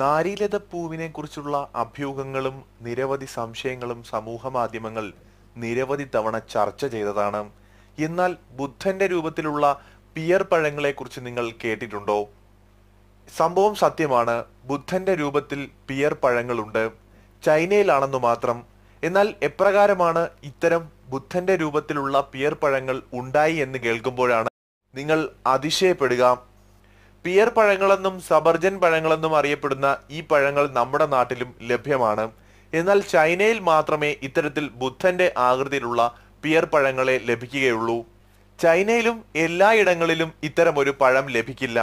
നാരീലത പൂവിനെ കുറിച്ചുള്ള അഭ്യൂഹങ്ങളും നിരവധി സംശയങ്ങളും സമൂഹ മാധ്യമങ്ങൾ നിരവധി തവണ ചർച്ച ചെയ്തതാണ്. എന്നാൽ ബുദ്ധന്റെ രൂപത്തിലുള്ള പിയർ പഴങ്ങളെക്കുറിച്ച് നിങ്ങൾ കേട്ടിട്ടുണ്ടോ? സംഭവം സത്യമാണ്. ബുദ്ധന്റെ രൂപത്തിൽ പിയർ പഴങ്ങളുണ്ട്. ചൈനയിലാണെന്നു മാത്രം. എന്നാൽ എപ്രകാരമാണ് ഇത്തരം ബുദ്ധന്റെ രൂപത്തിലുള്ള പിയർ പഴങ്ങൾ ഉണ്ടായി എന്ന് കേൾക്കുമ്പോഴാണ് നിങ്ങൾ അതിശയപ്പെടുക. പിയർ പഴങ്ങളെന്നും സബർജൻ പഴങ്ങളെന്നും അറിയപ്പെടുന്ന ഈ പഴങ്ങൾ നമ്മുടെ നാട്ടിലും ലഭ്യമാണ്. എന്നാൽ ചൈനയിൽ മാത്രമേ ഇത്തരത്തിൽ ബുദ്ധന്റെ ആകൃതിയിലുള്ള പിയർ പഴങ്ങളെ ലഭിക്കുകയുള്ളൂ. ചൈനയിലും എല്ലായിടങ്ങളിലും ഇത്തരം ഒരു പഴം ലഭിക്കില്ല.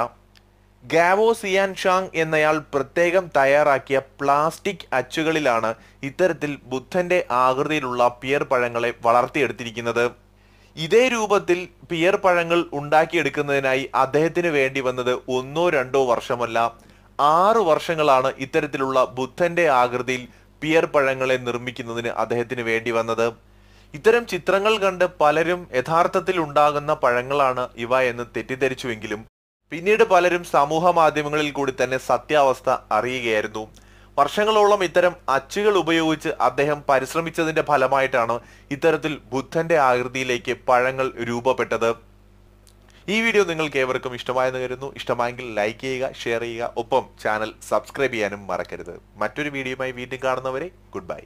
ഗാവോ സിയാൻ ഷാങ് എന്നയാൾ പ്രത്യേകം തയ്യാറാക്കിയ പ്ലാസ്റ്റിക് അച്ചുകളിലാണ് ഇത്തരത്തിൽ ബുദ്ധന്റെ ആകൃതിയിലുള്ള പിയർ പഴങ്ങളെ വളർത്തിയെടുത്തിരിക്കുന്നത്. ഇതേ രൂപത്തിൽ പിയർ പഴങ്ങൾ ഉണ്ടാക്കിയെടുക്കുന്നതിനായി അദ്ദേഹത്തിന് വേണ്ടി വന്നത് 1-2 വർഷമല്ല, 6 വർഷങ്ങളാണ് ഇത്തരത്തിലുള്ള ബുദ്ധന്റെ ആകൃതിയിൽ പിയർ പഴങ്ങളെ നിർമ്മിക്കുന്നതിന് അദ്ദേഹത്തിന് വേണ്ടി വന്നത്. ഇത്തരം ചിത്രങ്ങൾ കണ്ട് പലരും യഥാർത്ഥത്തിൽ ഉണ്ടാകുന്ന പഴങ്ങളാണ് ഇവ എന്ന് തെറ്റിദ്ധരിച്ചുവെങ്കിലും പിന്നീട് പലരും സമൂഹ മാധ്യമങ്ങളിൽ കൂടി തന്നെ സത്യാവസ്ഥ അറിയുകയായിരുന്നു. വർഷങ്ങളോളം ഇത്തരം അച്ചുകൾ ഉപയോഗിച്ച് അദ്ദേഹം പരിശ്രമിച്ചതിന്റെ ഫലമായിട്ടാണ് ഇത്തരത്തിൽ ബുദ്ധന്റെ ആകൃതിയിലേക്ക് പഴങ്ങൾ രൂപപ്പെട്ടത്. ഈ വീഡിയോ നിങ്ങൾക്ക് ഏവർക്കും ഇഷ്ടമായെന്ന് കരുതുന്നു. ഇഷ്ടമായെങ്കിൽ ലൈക്ക് ചെയ്യുക, ഷെയർ ചെയ്യുക, ഒപ്പം ചാനൽ സബ്സ്ക്രൈബ് ചെയ്യാനും മറക്കരുത്. മറ്റൊരു വീഡിയോയുമായി വീണ്ടും കാണുന്നവരെ ഗുഡ് ബൈ.